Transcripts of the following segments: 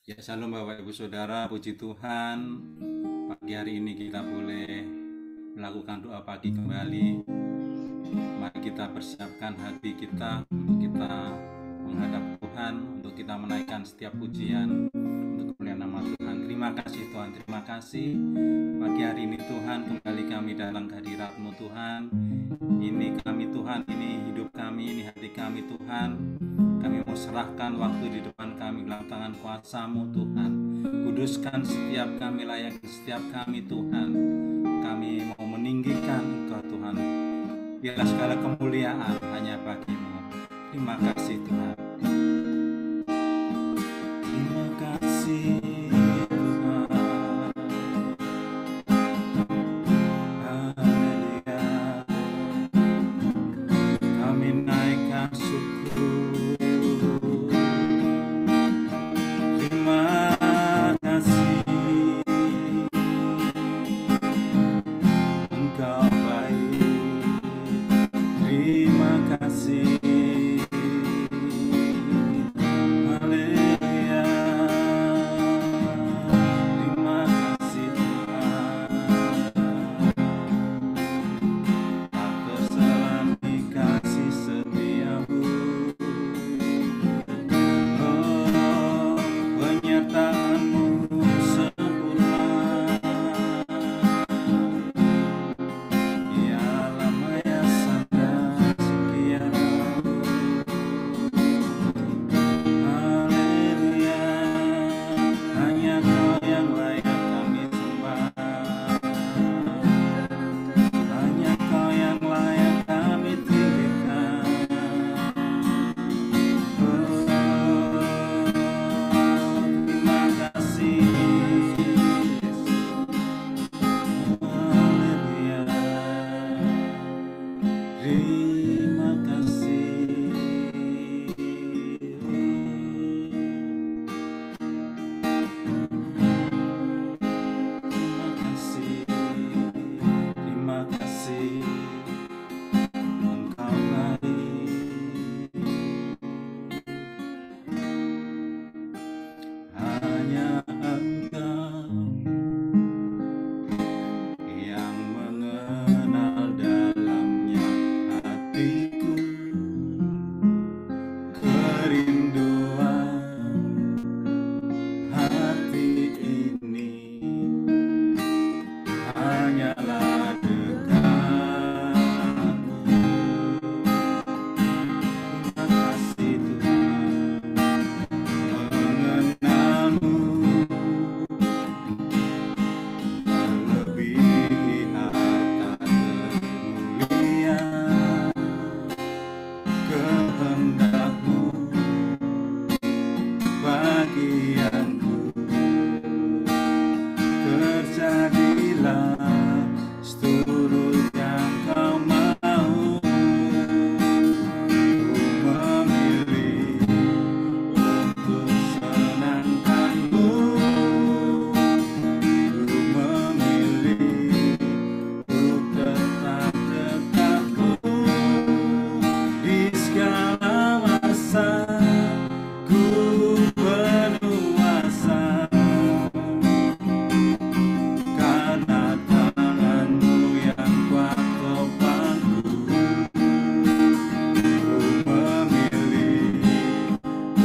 Ya, shalom Bapak Ibu Saudara, puji Tuhan. Pagi hari ini kita boleh melakukan doa pagi kembali. Mari kita persiapkan hati kita untuk kita menghadap Tuhan, untuk kita menaikkan setiap pujian untuk kemuliaan nama Tuhan. Terima kasih Tuhan, terima kasih. Pagi hari ini Tuhan, kembali kami dalam hadirat-Mu Tuhan. Ini kami Tuhan, ini hidup kami, ini hati kami Tuhan. Kami mau serahkan waktu di depan kami dalam tangan kuasa-Mu Tuhan. Kuduskan setiap kami, layakkan setiap kami Tuhan. Kami mau meninggikan Engkau Tuhan. Biarlah segala kemuliaan hanya bagi-Mu. Terima kasih Tuhan. Terima kasih Tuhan. Haleluya. Kami naikkan syukur. Terima kasih, Engkau baik. Terima kasih. Haleluya. Terima kasih Tuhan. Tak terselangi kasih setiamu. Oh, penyertaan-Mu sempurna. Ya lama ya sanda sekian tahun. Haleluya. Hanya Kau yang layak kami sembah. Hanya Kau yang layak kami tinggikan. Oh, terima kasih Yesus. Haleluya. Terima kasih. Terima kasih. Terima kasih. Engkau baik. Hanya Engkau yang mengenal dalamnya hatiku. Kerinduan hati ini hanyalah dekat-Mu. Terima kasih Tuhan. Mengenal-Mu melebihi harta kemuliaan. Kehendak-Mu bagianku. Terjadilah seturut yang Kau mau. Ku memilih untuk senangkan-Mu. Ku memilih untuk tetap dekat-Mu. Di segala masa ku penuh asa. Karena tangan-Mu yang kuat topangku. Ku memilih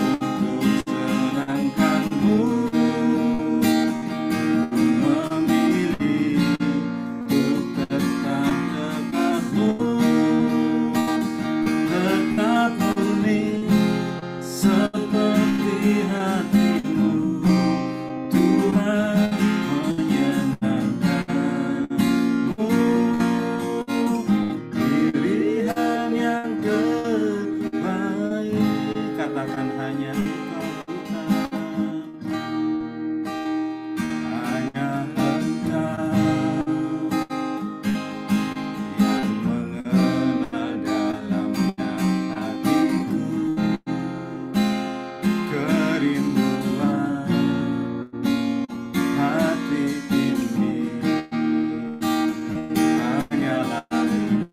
untuk senangkan-Mu. Ku memilih untuk tetap dekat-Mu. Tetap murni seperti hati-Mu. Tuhan, menyenangkan-Mu. Pilihan yang terbaik. Katakan hanya Engkau Tuhan. Hanya Engkau yang mengenal dalamnya hatiku. Kerinduan hati ini hanyalah dekat.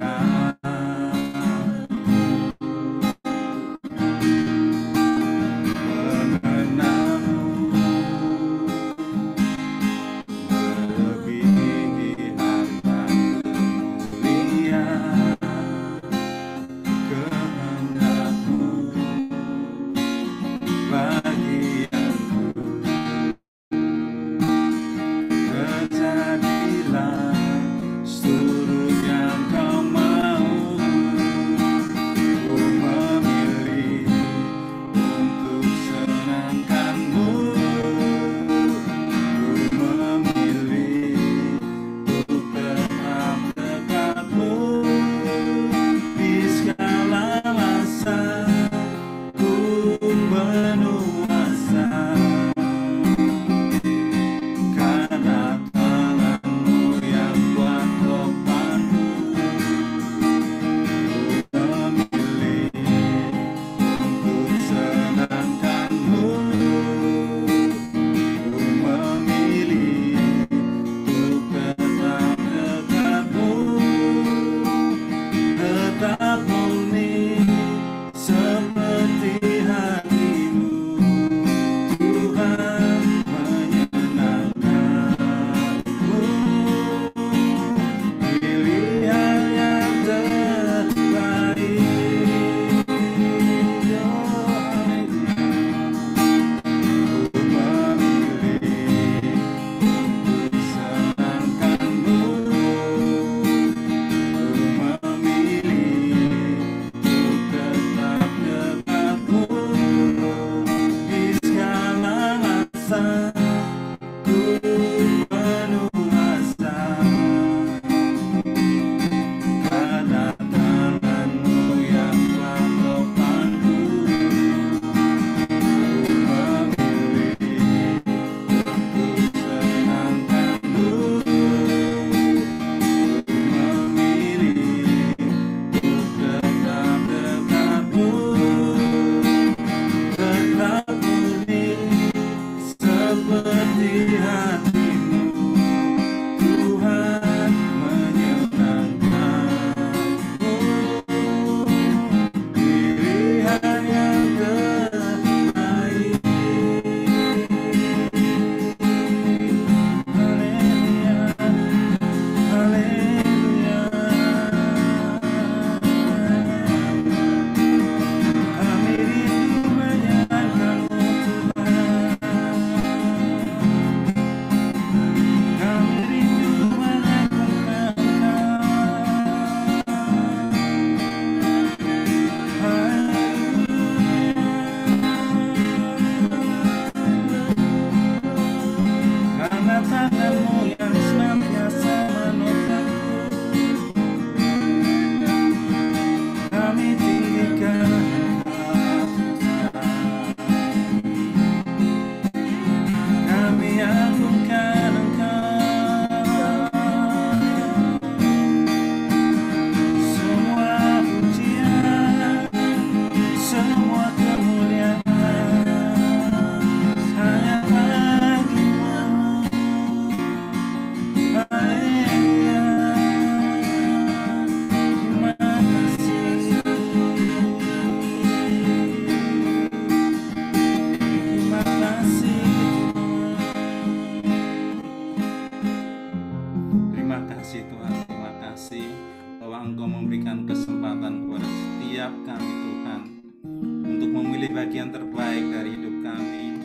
bagian terbaik dari hidup kami,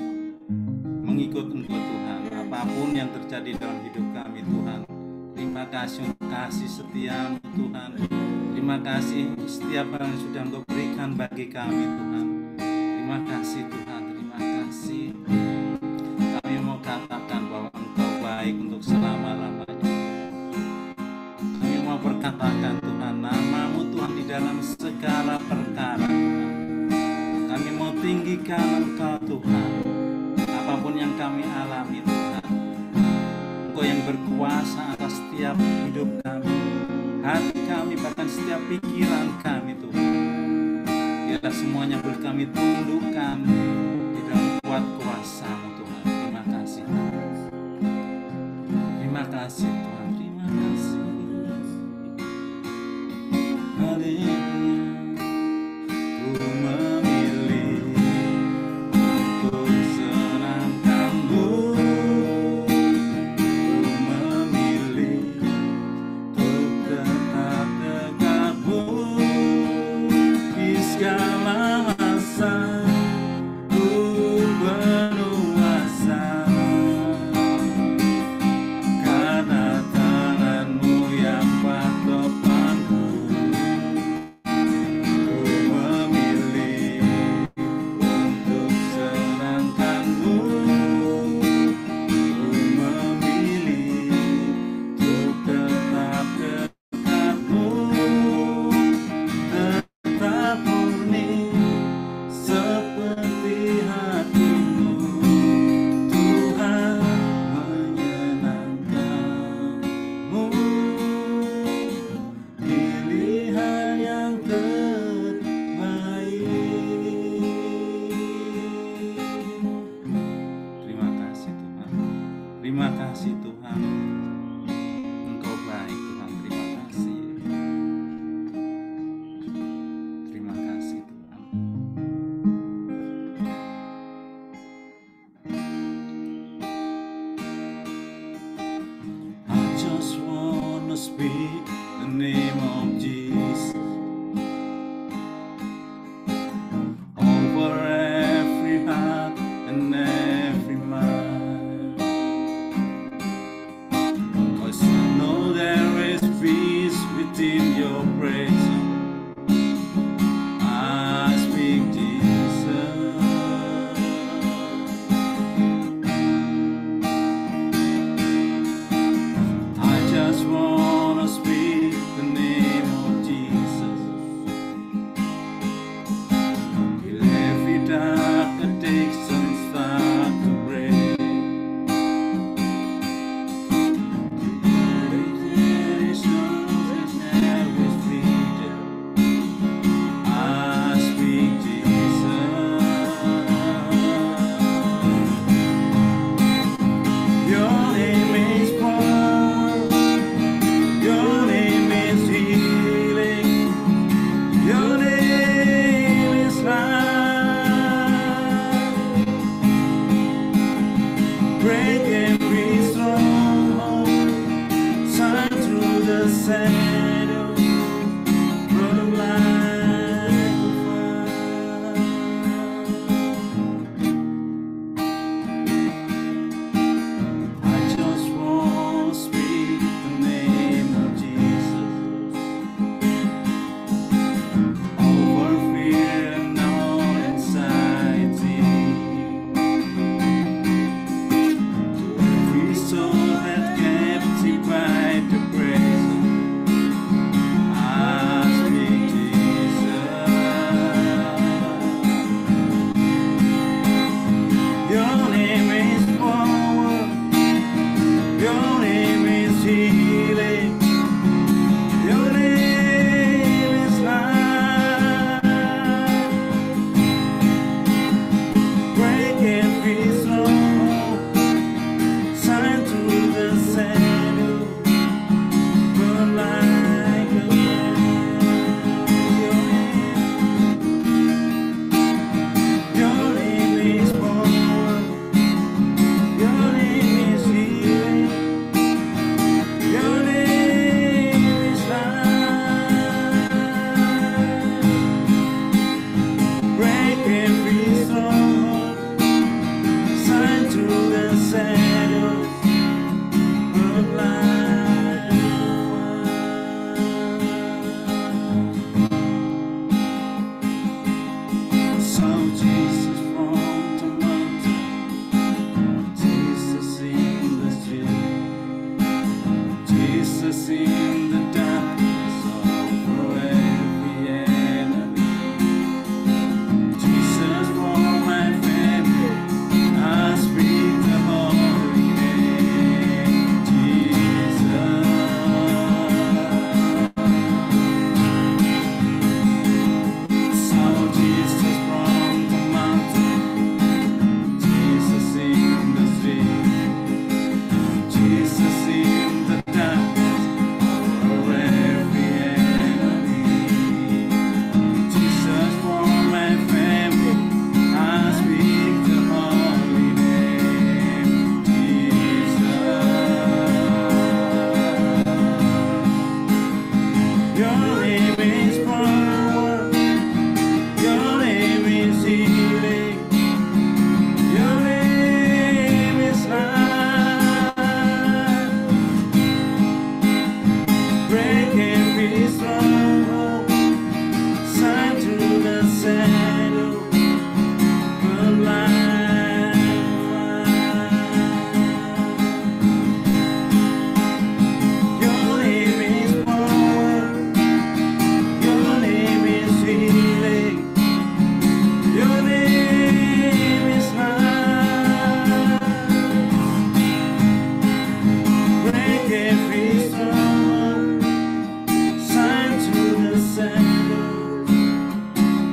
mengikut Engkau Tuhan, apapun yang terjadi dalam hidup kami Tuhan. Terima kasih untuk kasih setiamu Tuhan. Terima kasih untuk setiap yang sudah Engkau berikan bagi kami Tuhan. Terima kasih Tuhan, terima kasih. Kami mau katakan bahwa Engkau baik untuk selama-lamanya. Kami mau berkatakan Tuhan, nama-Mu Tuhan di dalam segala perkara Tuhan. Kami mau tinggikan Engkau Tuhan, apapun yang kami alami Tuhan. Engkau yang berkuasa atas setiap hidup kami, hati kami, bahkan setiap pikiran kami Tuhan. Biarlah semuanya boleh kami tundukkan di dalam kuat kuasa-Mu Tuhan. Terima kasih Tuhan. Terima kasih Tuhan. Terima kasih. Haleluya. Ku memilih untuk senangkan-Mu. Ku memilih untuk tetap dekat-Mu di segala masa. shadows, burn like a fire. I just want to speak the name of Jesus over fear and all anxiety. Every soul that captive by the presence, I speak Jesus. Your name is power, your name is healing, your name is life. Break every stronghold, shine through the shadow, burn like a fire. Your name is power, your name is healing, your name is life. Break every stronghold, shine through the shadows, burn like a fire. So Jesus from the mountain, Jesus in the street, Jesus in the darkness over every enemy, Jesus for my family, I speak the holy name, Jesus. So Jesus from the mountain, Jesus in the street, Jesus in the darkness over every enemy, Jesus for my family, I speak the holy name, Jesus. Your name is power, your name is healing, your name is life. Break every stronghold, shine through the shadow, burn like fire. Your name is power, your name is healing, your name is life. Break every stronghold, shine through the shadows,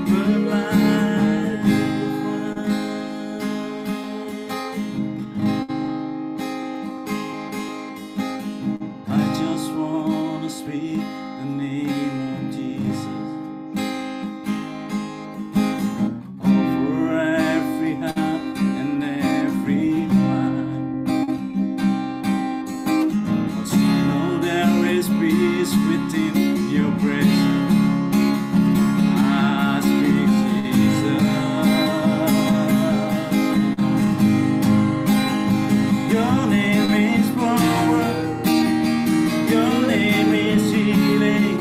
burn like a fire. I just want to speak the name of Jesus over every heart and every mind. 'Cause you know there is peace within your presence. I speak Jesus. Your name is power, your name is healing,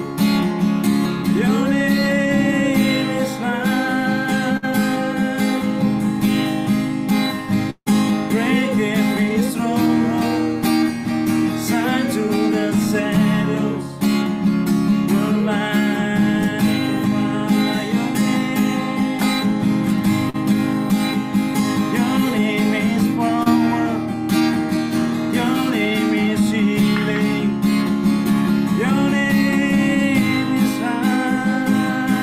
your name is life. Break every stronghold, shine through the shadows, burn like a fire. Your name is power, your name is healing, your name is life.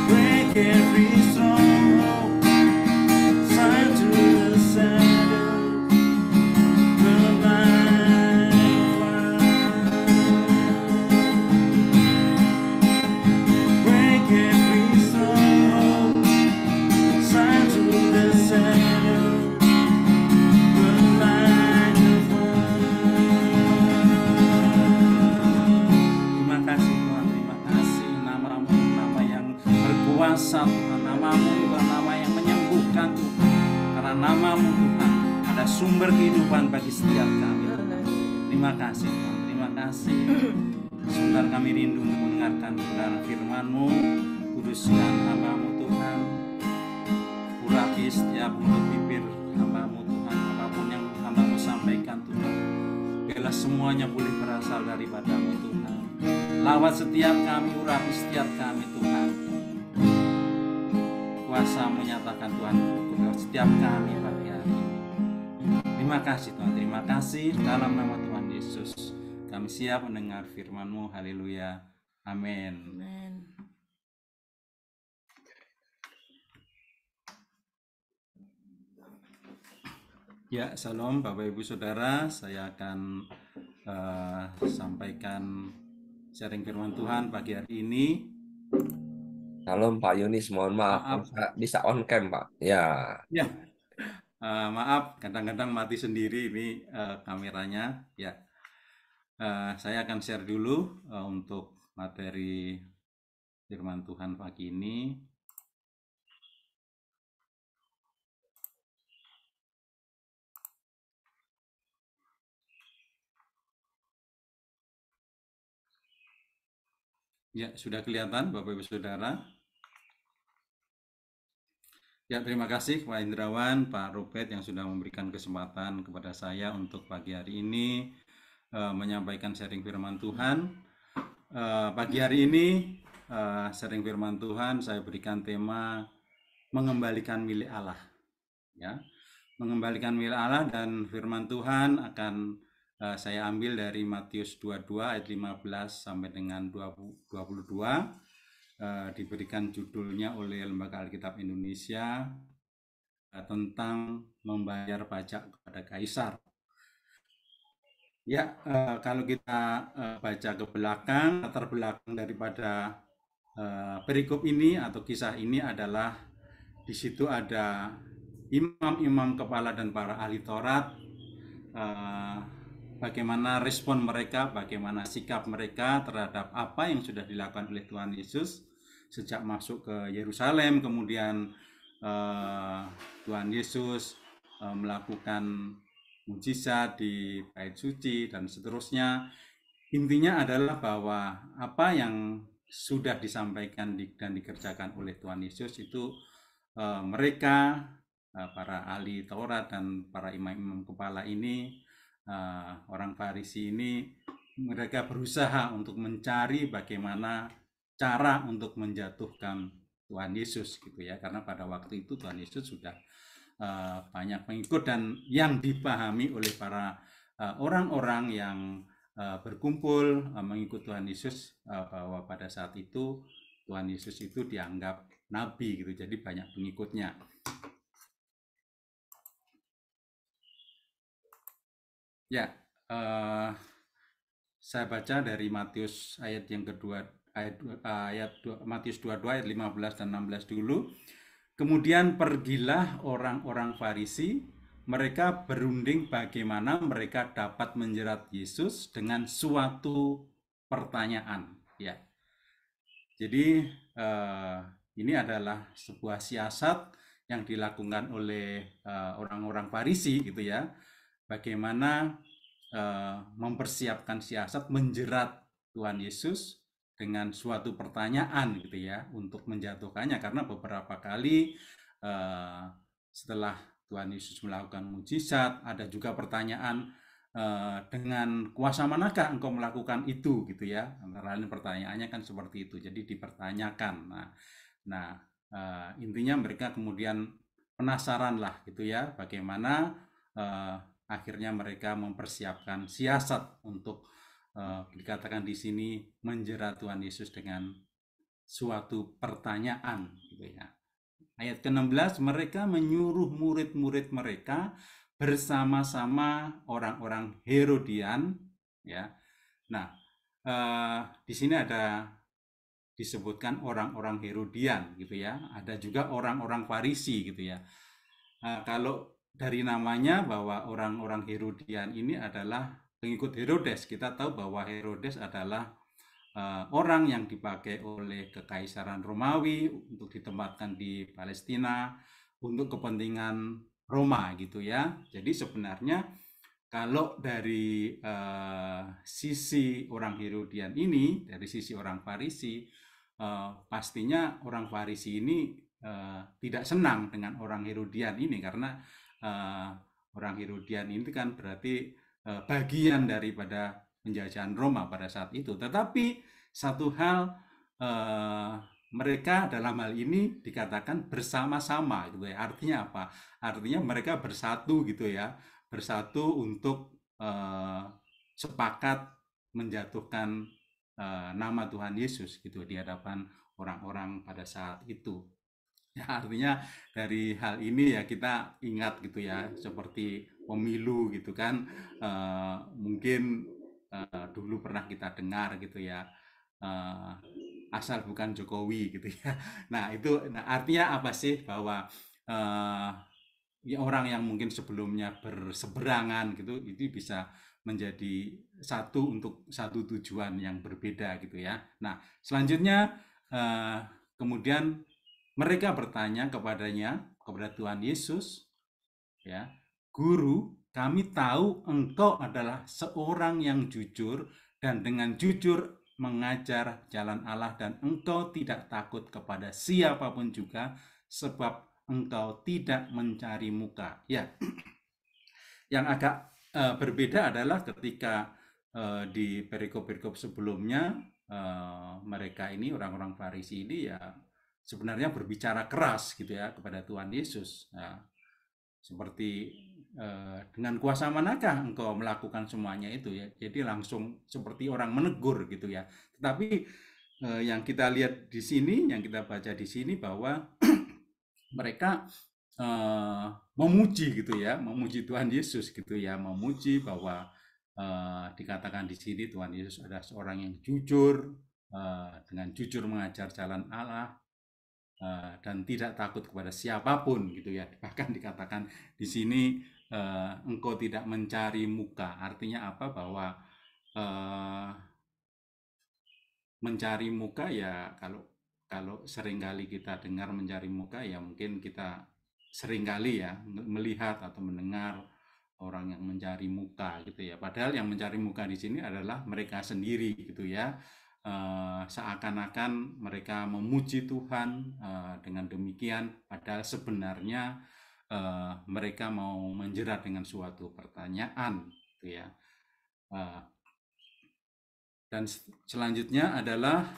Break every stronghold, shine through the shadows, burn like fire. Break every stronghold, shine through the shadows, burn like a fire. berkuasa Tuhan. Nama-Mu Tuhan, nama yang menyembuhkan Tuhan. Karena nama-Mu Tuhan ada sumber kehidupan bagi setiap kami. Terima kasih Tuhan, terima kasih. Sebentar kami rindu untuk mendengarkan kebenaran firman-Mu. Kuduskan hamba-Mu Tuhan. Urapi setiap mulut bibir hamba-Mu Tuhan. Apapun yang hamba-Mu sampaikan Tuhan, biarlah semuanya boleh berasal daripada-Mu Tuhan. Lawat setiap kami, urapi setiap kami Tuhan. Kuasa menyatakan Tuhan lewat setiap kami pagi hari ini. Terima kasih Tuhan, terima kasih. Dalam nama Tuhan Yesus kami siap mendengar firman-Mu. Haleluya, amin. Amen. Ya, salam Bapak Ibu Saudara. Saya akan sampaikan sharing firman Tuhan pagi hari ini. Salam Pak Yunis, mohon maaf, bisa on cam Pak. Ya. Ya, maaf, kadang-kadang mati sendiri ini kameranya. Ya, saya akan share dulu untuk materi firman Tuhan pagi ini. Ya, sudah kelihatan Bapak Ibu Saudara. Ya, terima kasih Pak Indrawan, Pak Robert yang sudah memberikan kesempatan kepada saya untuk pagi hari ini menyampaikan sharing firman Tuhan. Pagi hari ini sharing firman Tuhan saya berikan tema mengembalikan milik Allah. Ya, mengembalikan milik Allah, dan firman Tuhan akan saya ambil dari Matius 22 ayat 15 sampai dengan 22. Diberikan judulnya oleh Lembaga Alkitab Indonesia tentang membayar pajak kepada Kaisar. Ya, kalau kita baca ke belakang, latar belakang daripada perikop ini atau kisah ini adalah di situ ada imam-imam kepala dan para ahli Taurat. Bagaimana respon mereka, bagaimana sikap mereka terhadap apa yang sudah dilakukan oleh Tuhan Yesus sejak masuk ke Yerusalem. Kemudian Tuhan Yesus melakukan mujizat di bait suci dan seterusnya. Intinya adalah bahwa apa yang sudah disampaikan dan dikerjakan oleh Tuhan Yesus itu mereka, para ahli Taurat dan para imam-imam kepala ini, orang Farisi ini, mereka berusaha untuk mencari bagaimana cara untuk menjatuhkan Tuhan Yesus gitu ya, karena pada waktu itu Tuhan Yesus sudah banyak pengikut dan yang dipahami oleh para orang-orang yang berkumpul mengikut Tuhan Yesus bahwa pada saat itu Tuhan Yesus itu dianggap nabi gitu, jadi banyak pengikutnya. Ya, saya baca dari Matius ayat yang kedua, Matius 22 ayat 15 dan 16 dulu. Kemudian pergilah orang-orang Farisi, mereka berunding bagaimana mereka dapat menjerat Yesus dengan suatu pertanyaan. Ya, jadi ini adalah sebuah siasat yang dilakukan oleh orang-orang Farisi gitu ya. Bagaimana mempersiapkan siasat menjerat Tuhan Yesus dengan suatu pertanyaan gitu ya, untuk menjatuhkannya, karena beberapa kali setelah Tuhan Yesus melakukan mujizat ada juga pertanyaan, dengan kuasa manakah engkau melakukan itu gitu ya, antara lain pertanyaannya kan seperti itu, jadi dipertanyakan. Nah, intinya mereka kemudian penasaran lah gitu ya, bagaimana akhirnya mereka mempersiapkan siasat untuk dikatakan di sini menjerat Tuhan Yesus dengan suatu pertanyaan gitu ya. Ayat ke-16, mereka menyuruh murid-murid mereka bersama-sama orang-orang Herodian ya. Nah, di sini ada disebutkan orang-orang Herodian gitu ya. Ada juga orang-orang Farisi gitu ya. Kalau dari namanya bahwa orang-orang Herodian ini adalah pengikut Herodes, kita tahu bahwa Herodes adalah orang yang dipakai oleh Kekaisaran Romawi untuk ditempatkan di Palestina untuk kepentingan Roma gitu ya. Jadi sebenarnya kalau dari sisi orang Herodian ini, dari sisi orang Farisi, pastinya orang Farisi ini tidak senang dengan orang Herodian ini karena orang Herodian ini kan berarti bagian daripada penjajahan Roma pada saat itu. Tetapi satu hal mereka dalam hal ini dikatakan bersama-sama gitu ya. Artinya apa? Artinya mereka bersatu gitu ya, bersatu untuk sepakat menjatuhkan nama Tuhan Yesus gitu di hadapan orang-orang pada saat itu. Ya, artinya dari hal ini ya kita ingat gitu ya, seperti pemilu gitu kan, mungkin dulu pernah kita dengar gitu ya, asal bukan Jokowi gitu ya. Nah itu artinya apa sih, bahwa ya orang yang mungkin sebelumnya berseberangan gitu, itu bisa menjadi satu untuk satu tujuan yang berbeda gitu ya. Nah selanjutnya kemudian mereka bertanya kepada Tuhan Yesus, ya, Guru, kami tahu Engkau adalah seorang yang jujur dan dengan jujur mengajar jalan Allah dan Engkau tidak takut kepada siapapun juga sebab Engkau tidak mencari muka. Ya, yang agak berbeda adalah ketika di perikop-perikop sebelumnya mereka ini orang-orang Farisi ini ya sebenarnya berbicara keras gitu ya kepada Tuhan Yesus. Nah, seperti dengan kuasa manakah engkau melakukan semuanya itu ya. Jadi langsung seperti orang menegur gitu ya. Tetapi yang kita lihat di sini, yang kita baca di sini bahwa mereka memuji gitu ya, memuji Tuhan Yesus gitu ya, memuji bahwa dikatakan di sini Tuhan Yesus adalah seorang yang jujur, dengan jujur mengajar jalan Allah, dan tidak takut kepada siapapun gitu ya. Bahkan dikatakan di sini engkau tidak mencari muka. Artinya apa? Bahwa mencari muka ya, kalau seringkali kita dengar mencari muka ya mungkin kita seringkali ya melihat atau mendengar orang yang mencari muka gitu ya. Padahal yang mencari muka di sini adalah mereka sendiri gitu ya. Seakan-akan mereka memuji Tuhan dengan demikian, padahal sebenarnya mereka mau menjerat dengan suatu pertanyaan gitu ya. Dan selanjutnya adalah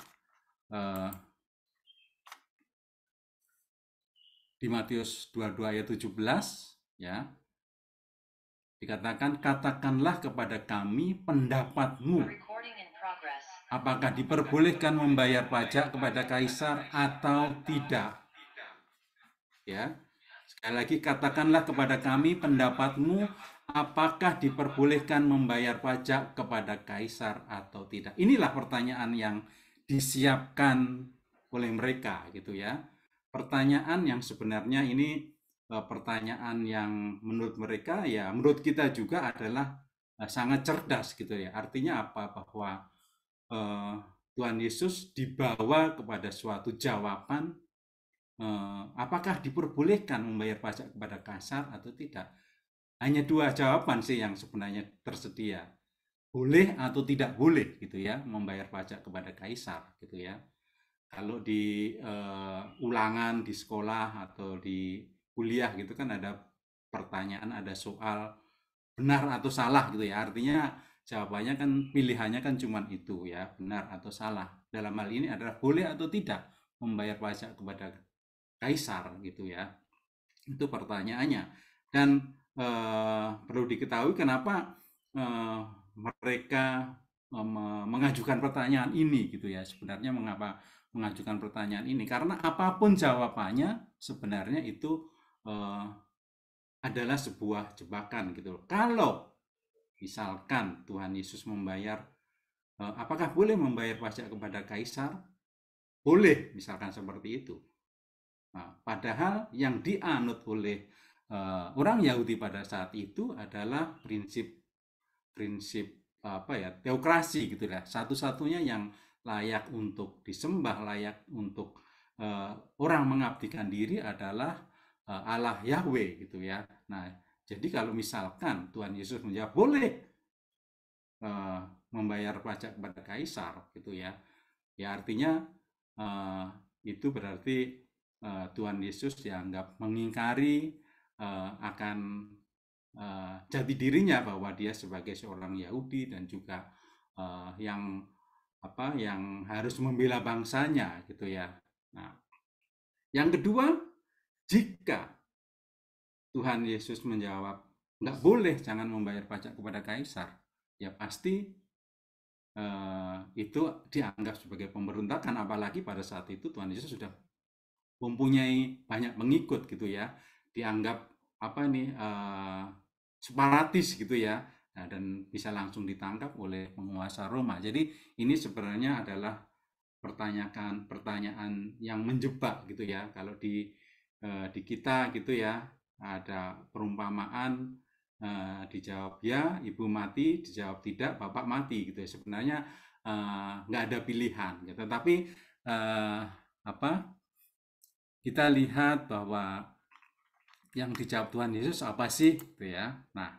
di Matius 22 ayat 17 ya. Dikatakan, katakanlah kepada kami pendapatmu, apakah diperbolehkan membayar pajak kepada kaisar atau tidak? Ya. Sekali lagi, katakanlah kepada kami pendapatmu, apakah diperbolehkan membayar pajak kepada kaisar atau tidak? Inilah pertanyaan yang disiapkan oleh mereka gitu ya. Pertanyaan yang sebenarnya ini pertanyaan yang menurut mereka ya menurut kita juga adalah sangat cerdas gitu ya. Artinya apa? Bahwa Tuhan Yesus dibawa kepada suatu jawaban, apakah diperbolehkan membayar pajak kepada kaisar atau tidak. Hanya dua jawaban sih yang sebenarnya tersedia, boleh atau tidak boleh gitu ya membayar pajak kepada kaisar gitu ya. Kalau di ulangan di sekolah atau di kuliah gitu kan ada pertanyaan, ada soal benar atau salah gitu ya. Artinya jawabannya kan, pilihannya kan cuma itu ya, benar atau salah. Dalam hal ini adalah boleh atau tidak membayar pajak kepada kaisar gitu ya. Itu pertanyaannya. Dan perlu diketahui kenapa mereka mengajukan pertanyaan ini gitu ya. Sebenarnya mengapa mengajukan pertanyaan ini? Karena apapun jawabannya sebenarnya itu adalah sebuah jebakan gitu. Kalau misalkan Tuhan Yesus membayar, apakah boleh membayar pajak kepada kaisar? Boleh, misalkan seperti itu. Nah, padahal yang dianut oleh orang Yahudi pada saat itu adalah prinsip apa ya, teokrasi gitu ya. Satu-satunya yang layak untuk disembah, layak untuk orang mengabdikan diri adalah Allah Yahweh gitu ya. Nah, jadi kalau misalkan Tuhan Yesus menjawab boleh membayar pajak kepada kaisar gitu ya, ya artinya itu berarti Tuhan Yesus dianggap mengingkari akan jati dirinya bahwa dia sebagai seorang Yahudi dan juga yang harus membela bangsanya gitu ya. Nah, yang kedua, jika Tuhan Yesus menjawab nggak boleh, jangan membayar pajak kepada kaisar, ya pasti itu dianggap sebagai pemberontakan, apalagi pada saat itu Tuhan Yesus sudah mempunyai banyak pengikut gitu ya, dianggap separatis gitu ya. Nah, dan bisa langsung ditangkap oleh penguasa Roma. Jadi ini sebenarnya adalah pertanyaan yang menjebak gitu ya. Kalau di kita gitu ya, ada perumpamaan dijawab ya, ibu mati, dijawab tidak, bapak mati gitu ya. Sebenarnya nggak ada pilihan gitu. Tapi kita lihat bahwa yang dijawab Tuhan Yesus apa sih gitu ya. Nah,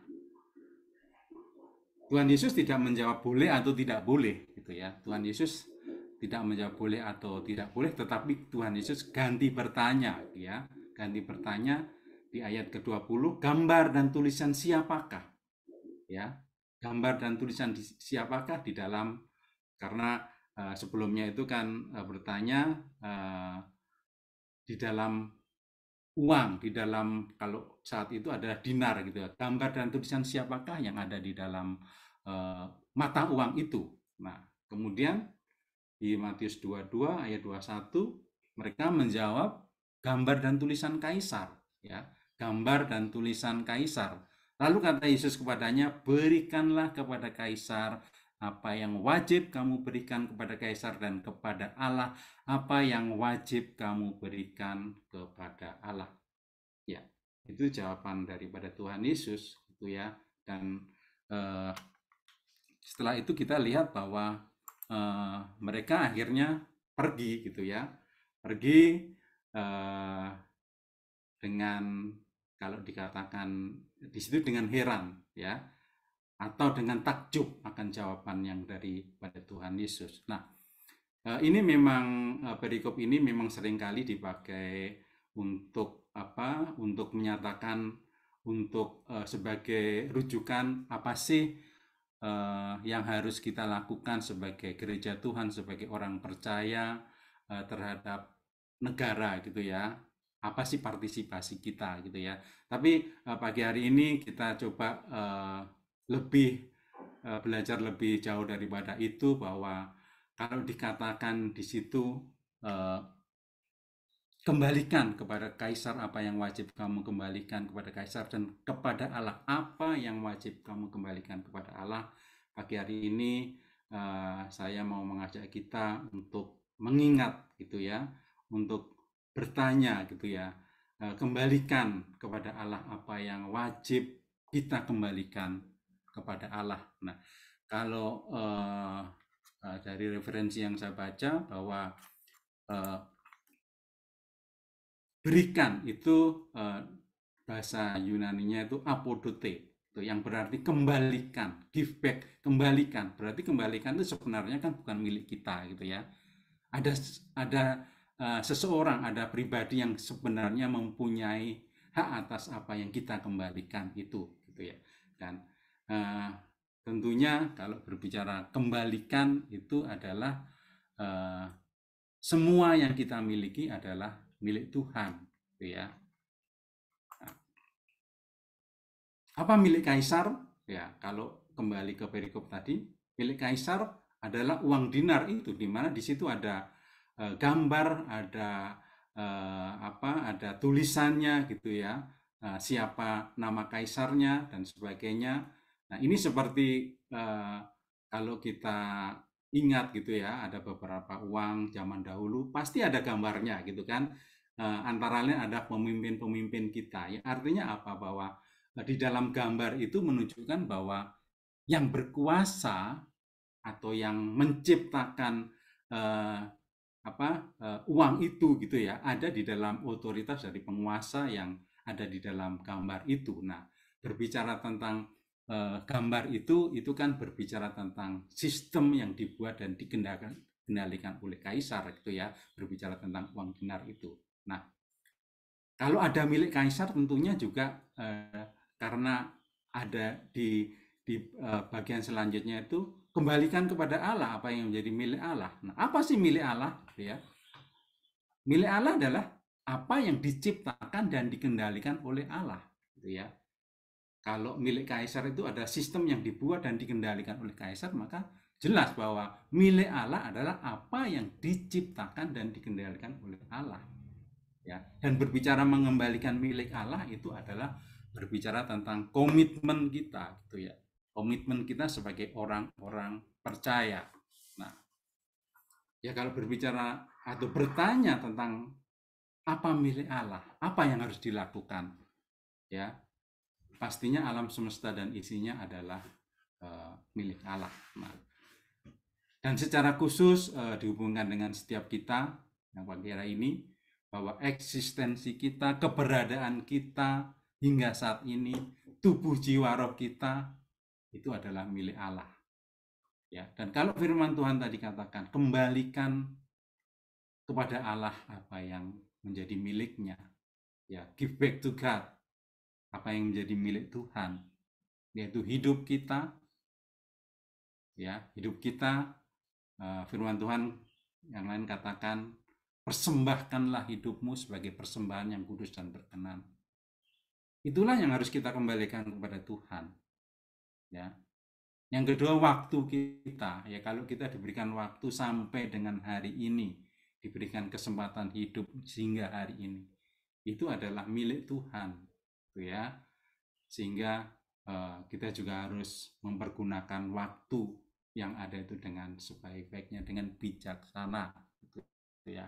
Tuhan Yesus tidak menjawab boleh atau tidak boleh gitu ya. Tuhan Yesus tidak menjawab boleh atau tidak boleh, tetapi Tuhan Yesus ganti bertanya ya. Ganti bertanya di ayat ke-20, gambar dan tulisan siapakah? Ya. Gambar dan tulisan siapakah di dalam, karena sebelumnya itu kan bertanya di dalam uang, di dalam, kalau saat itu adalah dinar gitu ya. Gambar dan tulisan siapakah yang ada di dalam mata uang itu. Nah, kemudian di Matius 22 ayat 21 mereka menjawab gambar dan tulisan kaisar ya, gambar dan tulisan kaisar. Lalu kata Yesus kepadanya, berikanlah kepada kaisar apa yang wajib kamu berikan kepada kaisar, dan kepada Allah apa yang wajib kamu berikan kepada Allah. Ya, itu jawaban daripada Tuhan Yesus gitu ya. Dan setelah itu kita lihat bahwa mereka akhirnya pergi gitu ya, pergi dengan, kalau dikatakan di situ, dengan heran ya, atau dengan takjub akan jawaban yang daripada Tuhan Yesus. Nah, ini memang perikop ini memang seringkali dipakai untuk untuk menyatakan, untuk sebagai rujukan apa sih yang harus kita lakukan sebagai gereja Tuhan, sebagai orang percaya terhadap negara gitu ya. Apa sih partisipasi kita gitu ya. Tapi pagi hari ini kita coba lebih belajar lebih jauh daripada itu, bahwa kalau dikatakan di situ kembalikan kepada kaisar apa yang wajib kamu kembalikan kepada kaisar, dan kepada Allah apa yang wajib kamu kembalikan kepada Allah. Pagi hari ini saya mau mengajak kita untuk mengingat gitu ya, untuk bertanya gitu ya, kembalikan kepada Allah apa yang wajib kita kembalikan kepada Allah. Nah, kalau dari referensi yang saya baca bahwa berikan itu bahasa Yunaninya itu apodote, yang berarti kembalikan, give back, kembalikan. Berarti kembalikan itu sebenarnya kan bukan milik kita gitu ya. Ada seseorang, ada pribadi yang sebenarnya mempunyai hak atas apa yang kita kembalikan itu gitu ya. Dan tentunya kalau berbicara kembalikan itu adalah semua yang kita miliki adalah milik Tuhan gitu ya. Apa milik kaisar? Ya, kalau kembali ke perikop tadi, milik kaisar adalah uang dinar itu, di mana di situ ada gambar, ada ada tulisannya gitu ya, siapa nama kaisarnya dan sebagainya. Nah, ini seperti kalau kita ingat gitu ya, ada beberapa uang zaman dahulu pasti ada gambarnya gitu kan. Antara lain ada pemimpin-pemimpin kita. Ya, artinya apa? Bahwa di dalam gambar itu menunjukkan bahwa yang berkuasa atau yang menciptakan uang itu gitu ya, ada di dalam otoritas dari penguasa yang ada di dalam gambar itu. Nah, berbicara tentang gambar itu kan berbicara tentang sistem yang dibuat dan dikendalikan oleh kaisar gitu ya, berbicara tentang uang dinar itu. Nah, kalau ada milik kaisar tentunya juga karena ada di bagian selanjutnya itu kembalikan kepada Allah apa yang menjadi milik Allah. Nah, apa sih milik Allah ya? Milik Allah adalah apa yang diciptakan dan dikendalikan oleh Allah gitu ya. Kalau milik kaisar itu ada sistem yang dibuat dan dikendalikan oleh kaisar, maka jelas bahwa milik Allah adalah apa yang diciptakan dan dikendalikan oleh Allah. Ya, dan berbicara mengembalikan milik Allah itu adalah berbicara tentang komitmen kita gitu ya. Komitmen kita sebagai orang-orang percaya. Nah, ya kalau berbicara atau bertanya tentang apa milik Allah, apa yang harus dilakukan, ya pastinya alam semesta dan isinya adalah milik Allah. Nah, dan secara khusus dihubungkan dengan setiap kita yang pagi hari ini, bahwa eksistensi kita, keberadaan kita hingga saat ini, tubuh jiwa roh kita itu adalah milik Allah. Ya, dan kalau firman Tuhan tadi katakan kembalikan kepada Allah apa yang menjadi miliknya, ya give back to God apa yang menjadi milik Tuhan, yaitu hidup kita, ya hidup kita. Firman Tuhan yang lain katakan persembahkanlah hidupmu sebagai persembahan yang kudus dan berkenan. Itulah yang harus kita kembalikan kepada Tuhan. Ya. Yang kedua, waktu kita. Ya, kalau kita diberikan waktu sampai dengan hari ini, diberikan kesempatan hidup sehingga hari ini, itu adalah milik Tuhan. Ya. Sehingga kita juga harus mempergunakan waktu yang ada itu dengan sebaik-baiknya, dengan bijaksana. Gitu ya.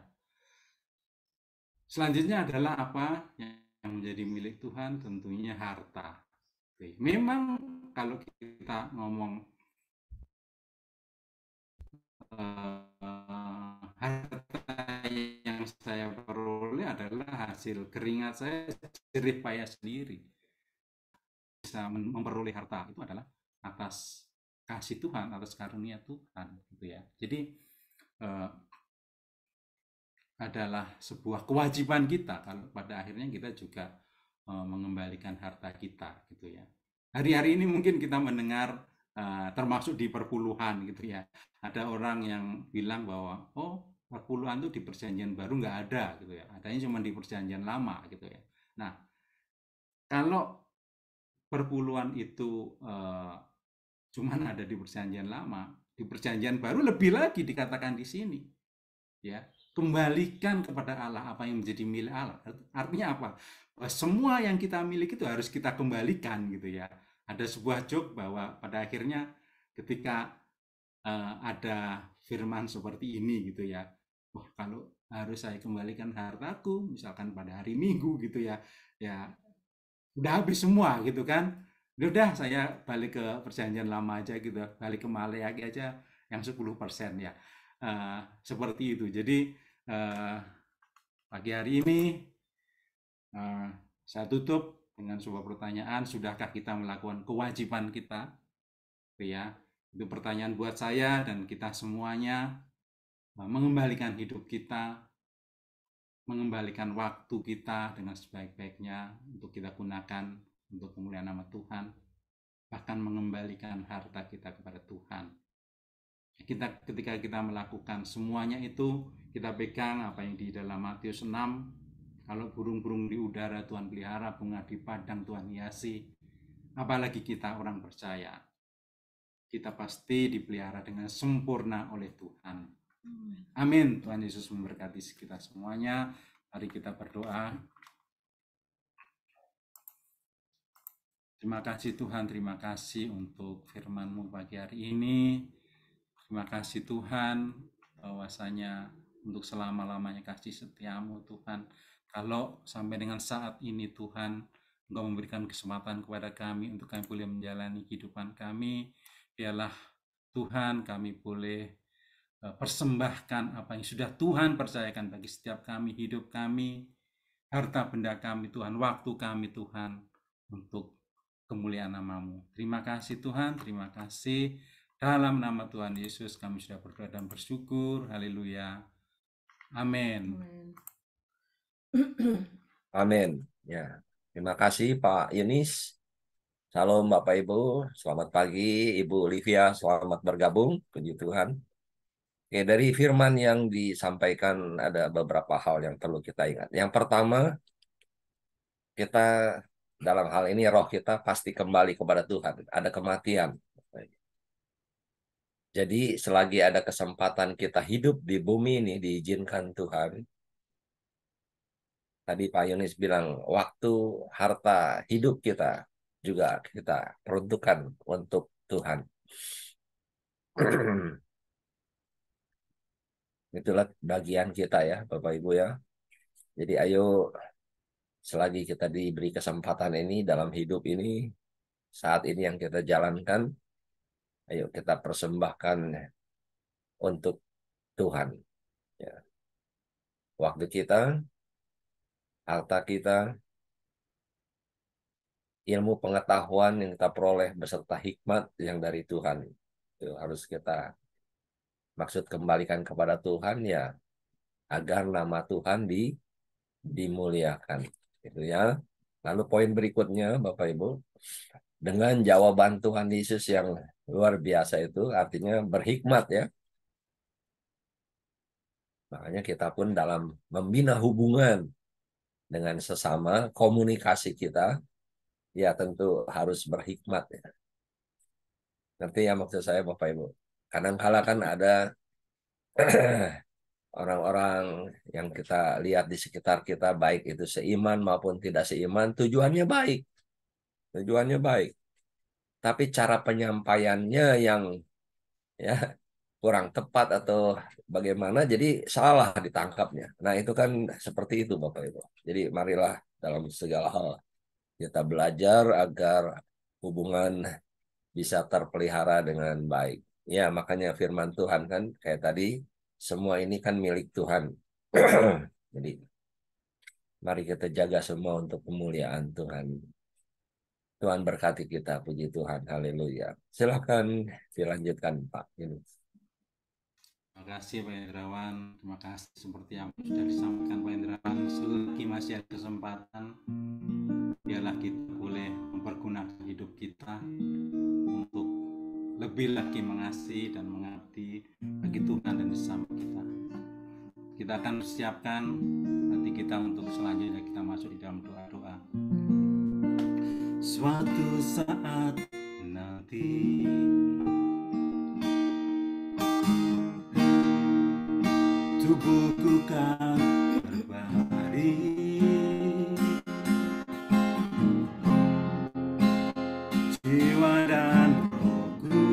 Selanjutnya adalah apa yang menjadi milik Tuhan? Tentunya harta. Oke. Memang kalau kita ngomong harta yang saya peroleh adalah hasil keringat saya, jerih payah sendiri. Bisa memperoleh harta itu adalah atas kasih Tuhan, atas karunia Tuhan, gitu ya. Jadi adalah sebuah kewajiban kita kalau pada akhirnya kita juga mengembalikan harta kita, gitu ya. Hari-hari ini mungkin kita mendengar termasuk di perpuluhan, gitu ya. Ada orang yang bilang bahwa perpuluhan itu di perjanjian baru nggak ada, gitu ya. Adanya cuma di perjanjian lama, gitu ya. Nah, kalau perpuluhan itu cuman ada di perjanjian lama, di perjanjian baru lebih lagi dikatakan di sini, ya kembalikan kepada Allah apa yang menjadi milik Allah. Artinya apa? Semua yang kita miliki itu harus kita kembalikan, gitu ya. Ada sebuah joke bahwa pada akhirnya ketika ada firman seperti ini, gitu ya, wah kalau harus saya kembalikan hartaku misalkan pada hari Minggu, gitu ya, ya udah habis semua, gitu kan. Udah saya balik ke perjanjian lama aja, gitu, balik ke Maleakhi aja yang 10% ya. Seperti itu. Jadi pagi hari ini saya tutup dengan sebuah pertanyaan, sudahkah kita melakukan kewajiban kita? Ya, itu pertanyaan buat saya dan kita semuanya, mengembalikan hidup kita, mengembalikan waktu kita dengan sebaik-baiknya untuk kita gunakan untuk kemuliaan nama Tuhan, bahkan mengembalikan harta kita kepada Tuhan. Ketika kita melakukan semuanya itu, kita pegang apa yang di dalam Matius 6, kalau burung-burung di udara Tuhan pelihara, bunga di padang Tuhan hiasi, apalagi kita orang percaya, kita pasti dipelihara dengan sempurna oleh Tuhan. Amin. Tuhan Yesus memberkati kita semuanya. Mari kita berdoa. Terima kasih Tuhan, terima kasih untuk firman-Mu pagi hari ini. Terima kasih Tuhan, bahwasanya untuk selama-lamanya kasih setia-Mu Tuhan. Kalau sampai dengan saat ini Tuhan, Engkau memberikan kesempatan kepada kami untuk kami boleh menjalani kehidupan kami, biarlah Tuhan kami boleh persembahkan apa yang sudah Tuhan percayakan bagi setiap kami, hidup kami, harta benda kami Tuhan, waktu kami Tuhan, untuk kemuliaan nama-Mu. Terima kasih Tuhan, terima kasih. Dalam nama Tuhan Yesus kami sudah berdoa dan bersyukur. Haleluya. Amin. Amin. Ya, terima kasih Pak Yunis. Salam Bapak Ibu, selamat pagi Ibu Olivia, selamat bergabung, puji Tuhan. Oke, dari firman yang disampaikan ada beberapa hal yang perlu kita ingat. Yang pertama, kita dalam hal ini roh kita pasti kembali kepada Tuhan. Ada kematian. Jadi selagi ada kesempatan kita hidup di bumi ini diizinkan Tuhan. Tadi Pak Yunis bilang waktu, harta, hidup kita juga kita peruntukkan untuk Tuhan. Itulah bagian kita ya Bapak Ibu ya. Jadi ayo selagi kita diberi kesempatan ini dalam hidup ini, saat ini yang kita jalankan, ayo kita persembahkan untuk Tuhan. Ya. Waktu kita, harta kita, ilmu pengetahuan yang kita peroleh beserta hikmat yang dari Tuhan. Itu harus kita maksud kembalikan kepada Tuhan ya, agar nama Tuhan dimuliakan. Itu ya. Lalu poin berikutnya Bapak Ibu, dengan jawaban Tuhan Yesus yang luar biasa itu artinya berhikmat ya. Makanya kita pun dalam membina hubungan dengan sesama, komunikasi kita ya tentu harus berhikmat ya. Ngerti ya maksud saya Bapak Ibu. Kadang-kala kan ada orang-orang yang kita lihat di sekitar kita, baik itu seiman maupun tidak seiman, tujuannya baik. Tujuannya baik. Tapi cara penyampaiannya yang ya kurang tepat atau bagaimana, jadi salah ditangkapnya. Nah itu kan seperti itu Bapak Ibu. Jadi marilah dalam segala hal kita belajar agar hubungan bisa terpelihara dengan baik. Ya makanya firman Tuhan kan kayak tadi, semua ini kan milik Tuhan. Jadi mari kita jaga semua untuk kemuliaan Tuhan. Tuhan berkati kita, puji Tuhan, haleluya. Silakan dilanjutkan Pak. Ini. Terima kasih Pak Hendrawan. Terima kasih seperti yang sudah disampaikan Pak Hendrawan. Selagi masih ada kesempatan, biarlah kita boleh mempergunakan hidup kita untuk lebih lagi mengasihi dan mengabdi bagi Tuhan dan sesama kita. Kita akan persiapkan hati kita untuk selanjutnya kita masuk di dalam doa-doa. Suatu saat nanti tubuhku kan berbaring, jiwa dan rohku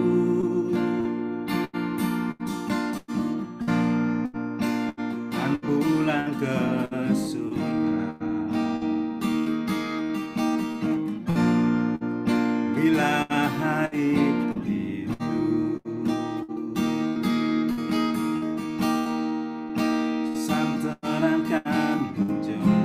akan pulang ke surga. Bila hari itu sang terang kan muncul,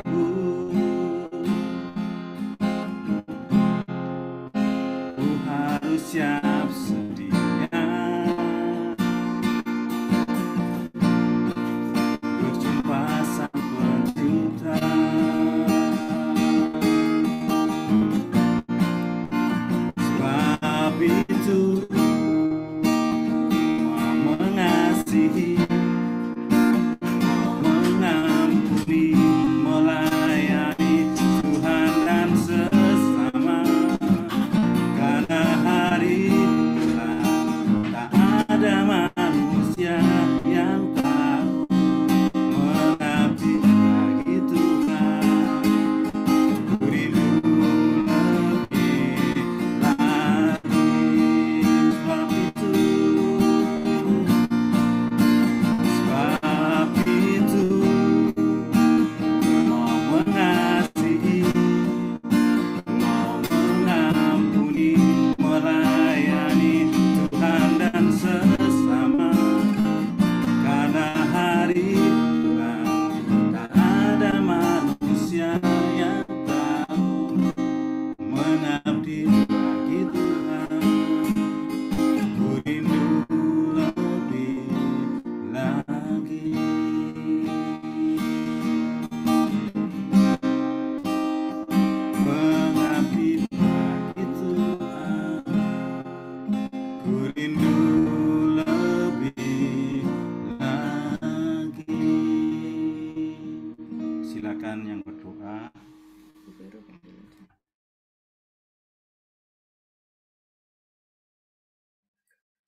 silakan yang berdoa.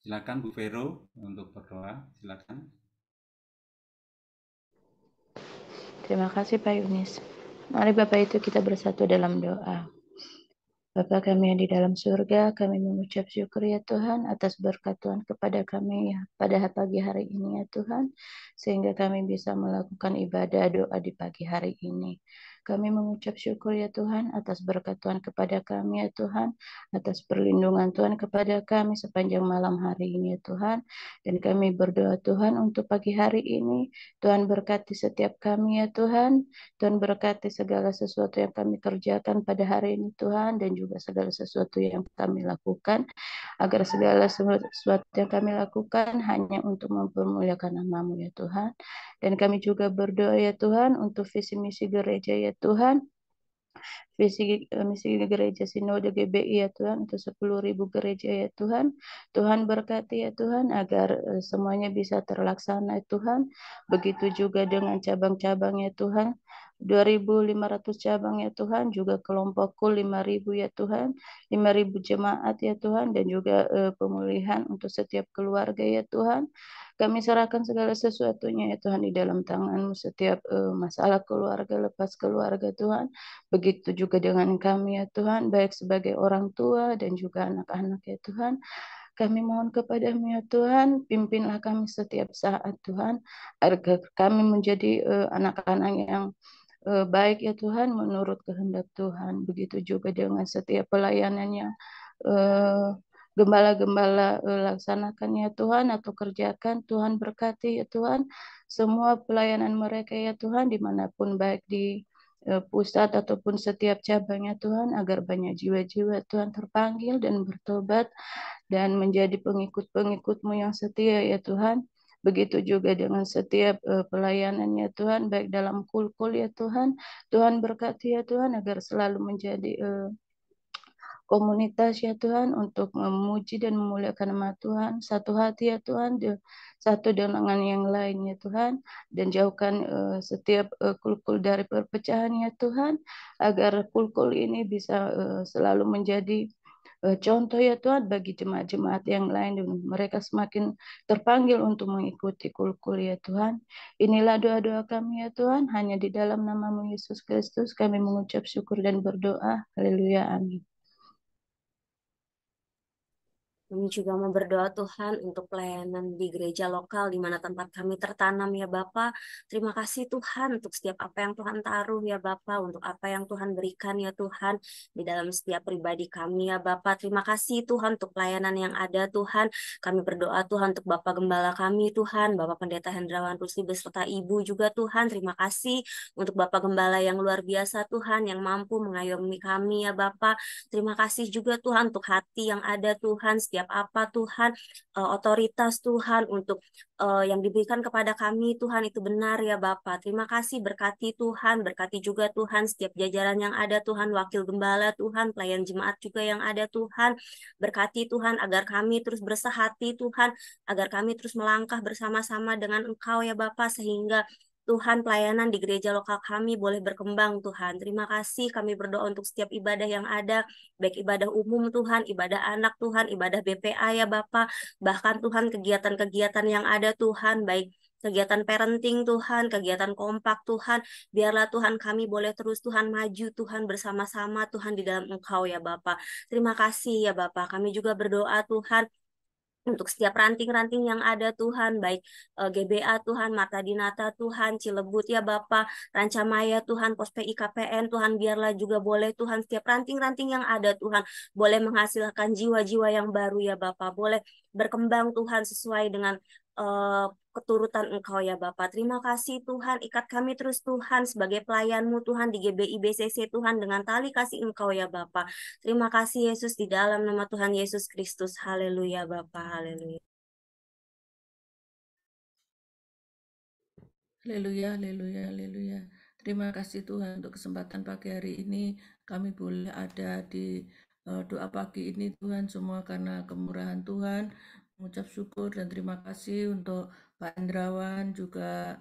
Silakan Bu Vero untuk berdoa, silakan. Terima kasih Pak Yunis. Mari Bapak itu kita bersatu dalam doa. Bapa kami yang di dalam surga, kami mengucap syukur ya Tuhan atas berkat Tuhan kepada kami ya pada pagi hari ini ya Tuhan, sehingga kami bisa melakukan ibadah doa di pagi hari ini. Kami mengucap syukur ya Tuhan atas berkat Tuhan kepada kami ya Tuhan, atas perlindungan Tuhan kepada kami sepanjang malam hari ini ya Tuhan. Dan kami berdoa Tuhan untuk pagi hari ini, Tuhan berkati setiap kami ya Tuhan, Tuhan berkati segala sesuatu yang kami kerjakan pada hari ini Tuhan, dan juga segala sesuatu yang kami lakukan, agar segala sesuatu yang kami lakukan hanya untuk mempermuliakan nama-Mu ya Tuhan. Dan kami juga berdoa ya Tuhan untuk visi misi gereja ya Tuhan, visi misi gereja Sinode GBI ya Tuhan, untuk 10.000 gereja ya Tuhan. Tuhan berkati ya Tuhan agar semuanya bisa terlaksana ya Tuhan. Begitu juga dengan cabang-cabang ya Tuhan. 2.500 cabang ya Tuhan, juga kelompokku 5.000 ya Tuhan, 5.000 jemaat ya Tuhan, dan juga pemulihan untuk setiap keluarga ya Tuhan. Kami serahkan segala sesuatunya ya Tuhan di dalam tangan-Mu, setiap masalah keluarga, lepas keluarga Tuhan. Begitu juga dengan kami ya Tuhan, baik sebagai orang tua dan juga anak-anak ya Tuhan. Kami mohon kepada-Mu ya Tuhan, pimpinlah kami setiap saat Tuhan, agar kami menjadi anak-anak yang baik ya Tuhan menurut kehendak Tuhan. Begitu juga dengan setiap pelayanan yang gembala-gembala laksanakan ya Tuhan atau kerjakan. Tuhan berkati ya Tuhan semua pelayanan mereka ya Tuhan, dimanapun baik di pusat ataupun setiap cabangnya Tuhan, agar banyak jiwa-jiwa Tuhan terpanggil dan bertobat dan menjadi pengikut-pengikut-Mu yang setia ya Tuhan. Begitu juga dengan setiap pelayanannya Tuhan, baik dalam kul-kul ya Tuhan. Tuhan berkati ya Tuhan agar selalu menjadi komunitas ya Tuhan untuk memuji dan memuliakan nama Tuhan. Satu hati ya Tuhan, satu dengan yang lain ya Tuhan. Dan jauhkan setiap kul-kul dari perpecahan ya Tuhan, agar kul-kul ini bisa selalu menjadi contoh ya Tuhan bagi jemaat-jemaat yang lain, dan mereka semakin terpanggil untuk mengikuti kul-kul ya Tuhan. Inilah doa-doa kami ya Tuhan, hanya di dalam nama-Mu Yesus Kristus kami mengucap syukur dan berdoa. Haleluya, amin. Kami juga mau berdoa Tuhan untuk pelayanan di gereja lokal di mana tempat kami tertanam ya Bapa. Terima kasih Tuhan untuk setiap apa yang Tuhan taruh ya Bapa, untuk apa yang Tuhan berikan ya Tuhan di dalam setiap pribadi kami ya Bapa. Terima kasih Tuhan untuk pelayanan yang ada Tuhan. Kami berdoa Tuhan untuk Bapak Gembala kami Tuhan, Bapak Pendeta Hendrawan Rusli beserta Ibu juga Tuhan. Terima kasih untuk Bapak Gembala yang luar biasa Tuhan, yang mampu mengayomi kami ya Bapa. Terima kasih juga Tuhan untuk hati yang ada Tuhan, setiap apa Tuhan, otoritas Tuhan untuk yang diberikan kepada kami Tuhan itu benar ya Bapa. Terima kasih, berkati Tuhan, berkati juga Tuhan setiap jajaran yang ada Tuhan, wakil gembala Tuhan, pelayan jemaat juga yang ada Tuhan. Berkati Tuhan agar kami terus bersehati Tuhan, agar kami terus melangkah bersama-sama dengan Engkau ya Bapa, sehingga Tuhan pelayanan di gereja lokal kami boleh berkembang Tuhan. Terima kasih, kami berdoa untuk setiap ibadah yang ada, baik ibadah umum Tuhan, ibadah anak Tuhan, ibadah BPA ya Bapak, bahkan Tuhan kegiatan-kegiatan yang ada Tuhan, baik kegiatan parenting Tuhan, kegiatan kompak Tuhan, biarlah Tuhan kami boleh terus Tuhan maju Tuhan bersama-sama Tuhan di dalam Engkau ya Bapak. Terima kasih ya Bapak, kami juga berdoa Tuhan untuk setiap ranting-ranting yang ada Tuhan, baik GBA Tuhan, Marta Dinata Tuhan, Cilebut ya Bapak, Rancamaya Tuhan, Pos PIKPN Tuhan, biarlah juga boleh Tuhan setiap ranting-ranting yang ada Tuhan, boleh menghasilkan jiwa-jiwa yang baru ya Bapak, boleh berkembang Tuhan sesuai dengan keturutan Engkau ya Bapak. Terima kasih Tuhan, ikat kami terus Tuhan sebagai pelayan-Mu Tuhan di GBI BCC Tuhan dengan tali kasih Engkau ya Bapak. Terima kasih Yesus, di dalam nama Tuhan Yesus Kristus. Haleluya Bapa, haleluya. Haleluya, haleluya, haleluya. Terima kasih Tuhan untuk kesempatan pagi hari ini. Kami boleh ada di doa pagi ini Tuhan, semua karena kemurahan Tuhan. Mengucap syukur dan terima kasih untuk Pak Hendrawan, juga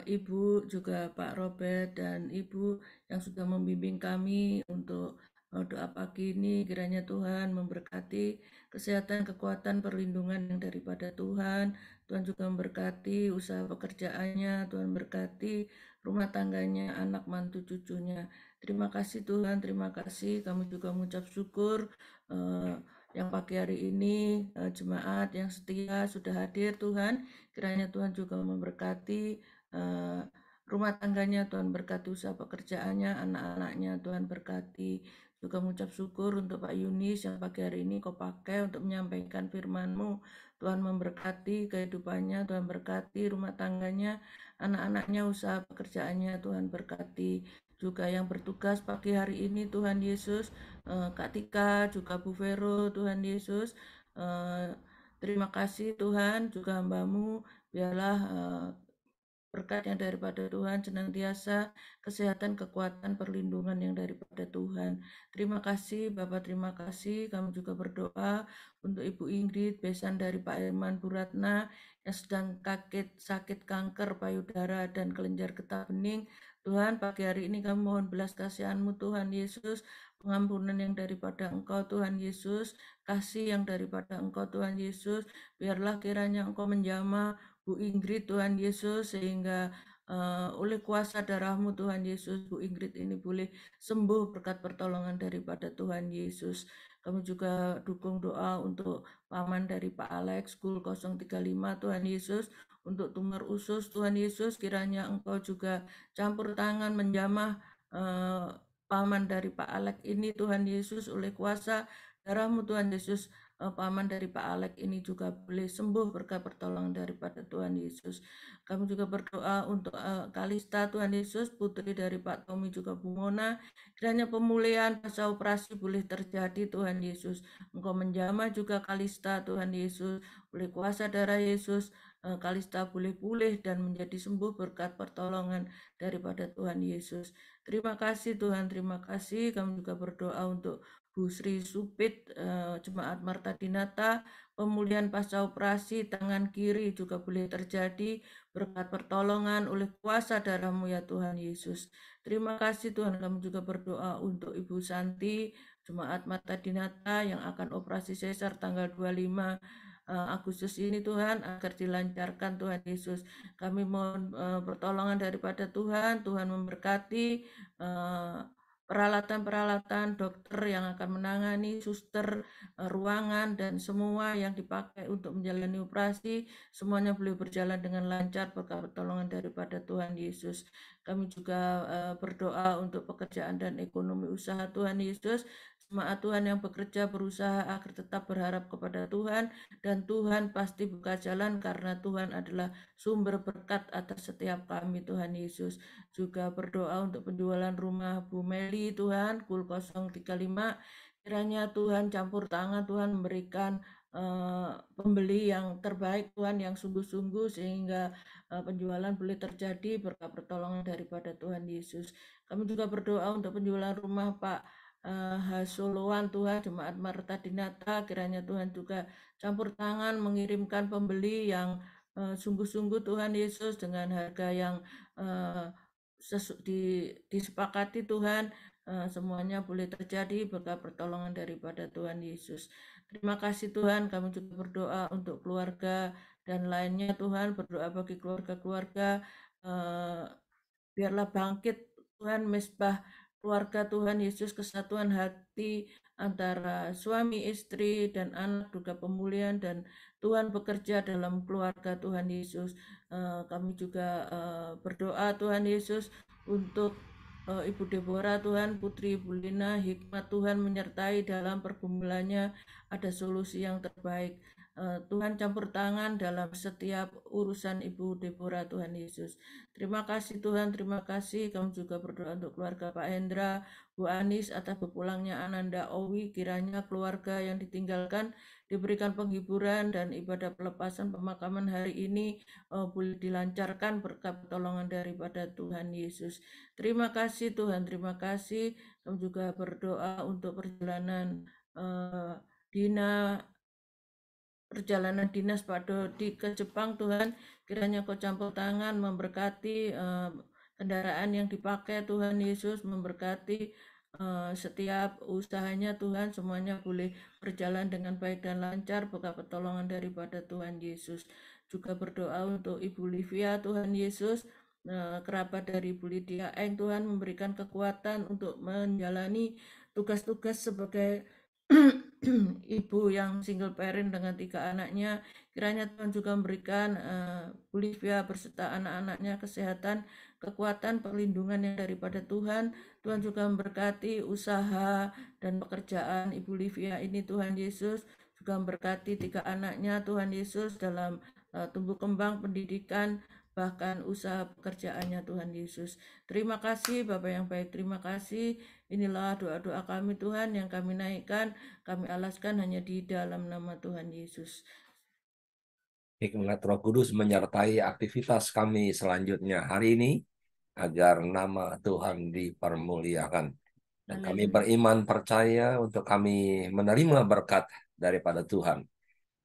Ibu juga Pak Robert dan Ibu yang sudah membimbing kami untuk doa pagi ini. Kiranya Tuhan memberkati kesehatan, kekuatan, perlindungan yang daripada Tuhan. Tuhan juga memberkati usaha pekerjaannya, Tuhan berkati rumah tangganya, anak mantu cucunya. Terima kasih Tuhan, terima kasih. Kami juga mengucap syukur yang pagi hari ini jemaat yang setia sudah hadir Tuhan. Kiranya Tuhan juga memberkati rumah tangganya, Tuhan berkati usaha pekerjaannya, anak-anaknya, Tuhan berkati. Juga mengucap syukur untuk Pak Yunis yang pagi hari ini kau pakai untuk menyampaikan firman-Mu. Tuhan memberkati kehidupannya, Tuhan berkati rumah tangganya, anak-anaknya, usaha pekerjaannya, Tuhan berkati. Juga yang bertugas pagi hari ini, Tuhan Yesus, Kak Tika, juga Bu Vero, Tuhan Yesus. Terima kasih Tuhan, juga hamba-Mu, biarlah berkat yang daripada Tuhan senantiasa, kesehatan, kekuatan, perlindungan yang daripada Tuhan. Terima kasih Bapak, terima kasih. Kami juga berdoa untuk Ibu Ingrid, besan dari Pak Irman Buratna yang sedang sakit kanker payudara dan kelenjar getah bening. Tuhan, pagi hari ini kami mohon belas kasihan-Mu Tuhan Yesus, pengampunan yang daripada Engkau Tuhan Yesus, kasih yang daripada Engkau Tuhan Yesus. Biarlah kiranya Engkau menjamah Bu Ingrid Tuhan Yesus, sehingga oleh kuasa darah-Mu Tuhan Yesus, Bu Ingrid ini boleh sembuh berkat pertolongan daripada Tuhan Yesus. Kami juga dukung doa untuk paman dari Pak Alex, School 035 Tuhan Yesus, untuk tumor usus Tuhan Yesus, kiranya Engkau juga campur tangan menjamah paman dari Pak Alex ini Tuhan Yesus, oleh kuasa darah-Mu Tuhan Yesus. Paman dari Pak Alex ini juga boleh sembuh berkat pertolongan daripada Tuhan Yesus. Kami juga berdoa untuk Kalista Tuhan Yesus, putri dari Pak Tommy juga Bu Mona. Kiranya pemulihan pasca operasi boleh terjadi Tuhan Yesus. Engkau menjamah juga Kalista Tuhan Yesus, oleh kuasa darah Yesus. Kalista boleh pulih dan menjadi sembuh berkat pertolongan daripada Tuhan Yesus. Terima kasih Tuhan, terima kasih. Kami juga berdoa untuk Bu Sri Supit, Jemaat Marta Dinata, pemulihan pasca operasi tangan kiri juga boleh terjadi berkat pertolongan oleh kuasa darah-Mu ya Tuhan Yesus. Terima kasih Tuhan. Kami juga berdoa untuk Ibu Santi, Jemaat Marta Dinata yang akan operasi sesar tanggal 25 Agustus ini Tuhan, agar dilancarkan Tuhan Yesus. Kami mohon pertolongan daripada Tuhan, Tuhan memberkati peralatan-peralatan dokter yang akan menangani, suster, ruangan, dan semua yang dipakai untuk menjalani operasi, semuanya boleh berjalan dengan lancar berkat pertolongan daripada Tuhan Yesus. Kami juga berdoa untuk pekerjaan dan ekonomi usaha Tuhan Yesus. Jemaat Tuhan yang bekerja berusaha agar tetap berharap kepada Tuhan, dan Tuhan pasti buka jalan karena Tuhan adalah sumber berkat atas setiap kami Tuhan Yesus. Juga berdoa untuk penjualan rumah Bu Meli Tuhan, Kul 035. Kiranya Tuhan campur tangan, Tuhan memberikan pembeli yang terbaik Tuhan, yang sungguh-sungguh, sehingga penjualan boleh terjadi berkat pertolongan daripada Tuhan Yesus. Kami juga berdoa untuk penjualan rumah Pak Hasoloan Tuhan, Jemaat Marta Dinata. Kiranya Tuhan juga campur tangan mengirimkan pembeli yang sungguh-sungguh Tuhan Yesus, dengan harga yang disepakati Tuhan. Semuanya boleh terjadi berkat pertolongan daripada Tuhan Yesus. Terima kasih Tuhan. Kami juga berdoa untuk keluarga dan lainnya Tuhan, berdoa bagi keluarga-keluarga, biarlah bangkit Tuhan mesbah keluarga Tuhan Yesus, kesatuan hati antara suami, istri, dan anak, juga pemulihan, dan Tuhan bekerja dalam keluarga Tuhan Yesus. Kami juga berdoa Tuhan Yesus untuk Ibu Deborah Tuhan, Putri Ibu Lina, hikmat Tuhan menyertai dalam pergumulannya, ada solusi yang terbaik. Tuhan campur tangan dalam setiap urusan Ibu Deborah Tuhan Yesus. Terima kasih Tuhan, terima kasih. Kami juga berdoa untuk keluarga Pak Hendra, Bu Anis, atas berpulangnya Ananda Owi. Kiranya keluarga yang ditinggalkan diberikan penghiburan, dan ibadah pelepasan pemakaman hari ini boleh dilancarkan berkat pertolongan daripada Tuhan Yesus. Terima kasih Tuhan, terima kasih. Kami juga berdoa untuk perjalanan perjalanan dinas Pak Dodi ke Jepang Tuhan. kiranya Kau campur tangan memberkati kendaraan yang dipakai Tuhan Yesus, memberkati setiap usahanya Tuhan, semuanya boleh berjalan dengan baik dan lancar berkat pertolongan daripada Tuhan Yesus. Juga berdoa untuk Ibu Livia Tuhan Yesus, kerabat dari Ibu Lydia Eng, Tuhan memberikan kekuatan untuk menjalani tugas-tugas sebagai ibu yang single parent dengan 3 anaknya. Kiranya Tuhan juga memberikan Bu Livia berserta anak-anaknya kesehatan, kekuatan, perlindungan yang daripada Tuhan. Tuhan juga memberkati usaha dan pekerjaan Ibu Livia ini Tuhan Yesus, juga memberkati 3 anaknya Tuhan Yesus dalam tumbuh kembang pendidikan, bahkan usaha pekerjaannya Tuhan Yesus. Terima kasih Bapak yang baik, terima kasih. Inilah doa-doa kami Tuhan yang kami naikkan, kami alaskan hanya di dalam nama Tuhan Yesus. Hikmat Roh Kudus menyertai aktivitas kami selanjutnya hari ini, agar nama Tuhan dipermuliakan. Dan kami beriman percaya untuk kami menerima berkat daripada Tuhan.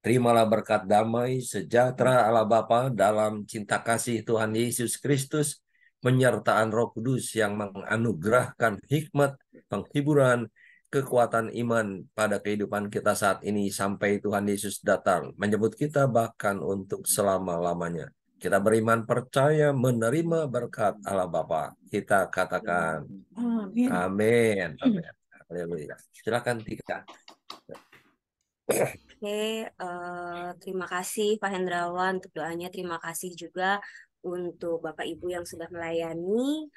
Terimalah berkat damai, sejahtera Allah Bapa dalam cinta kasih Tuhan Yesus Kristus, penyertaan Roh Kudus yang menganugerahkan hikmat, penghiburan, kekuatan iman pada kehidupan kita saat ini sampai Tuhan Yesus datang, menyebut kita bahkan untuk selama-lamanya. Kita beriman percaya menerima berkat Allah Bapa. Kita katakan Amin. amin. Amin. Haleluya. Silakan Tika. Oke, terima kasih Pak Hendrawan untuk doanya. Terima kasih juga untuk Bapak Ibu yang sudah melayani.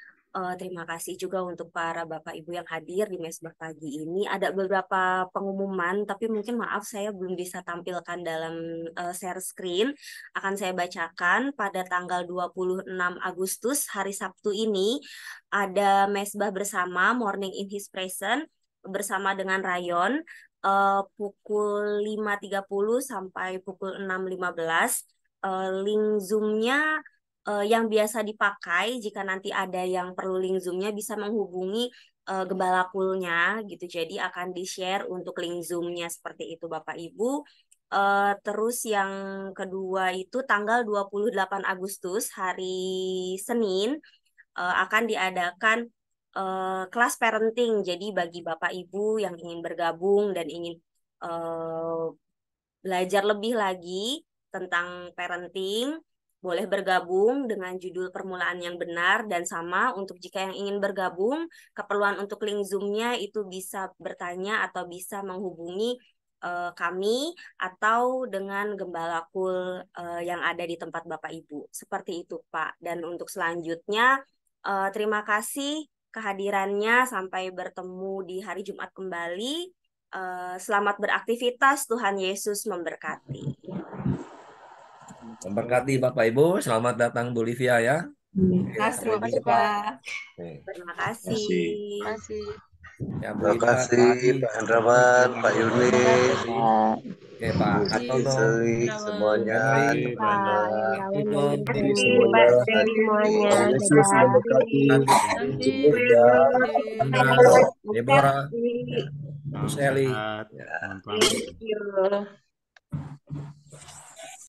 Terima kasih juga untuk para Bapak Ibu yang hadir di Mesbah pagi ini. Ada beberapa pengumuman, tapi mungkin maaf saya belum bisa tampilkan dalam share screen. Akan saya bacakan pada tanggal 26 Agustus, hari Sabtu ini, ada Mesbah bersama Morning in His Presence bersama dengan Rayon. Pukul 5.30 sampai pukul 6.15. Link Zoom-nya yang biasa dipakai, jika nanti ada yang perlu link Zoom-nya bisa menghubungi Gembala Kulnya gitu. Jadi akan di-share untuk link Zoom-nya seperti itu Bapak Ibu. Terus yang kedua itu tanggal 28 Agustus hari Senin akan diadakan kelas parenting. Jadi bagi Bapak Ibu yang ingin bergabung dan ingin belajar lebih lagi tentang parenting, boleh bergabung dengan judul permulaan yang benar. Dan sama untuk jika yang ingin bergabung, keperluan untuk link Zoom-nya itu bisa bertanya atau bisa menghubungi kami atau dengan Gembala Kul yang ada di tempat Bapak Ibu. Seperti itu Pak. Dan untuk selanjutnya terima kasih kehadirannya, sampai bertemu di hari Jumat kembali. Selamat beraktivitas, Tuhan Yesus memberkati. Memberkati Bapak Ibu, selamat datang Bu Livia ya. Terima kasih Pak. Terima kasih. Ya, terima kasih Pak Hendrawan, Pak Yunis, oke Pak Hartono, semuanya, Pak Yesus memberkati, Deborah, Bu Sally. Selamat.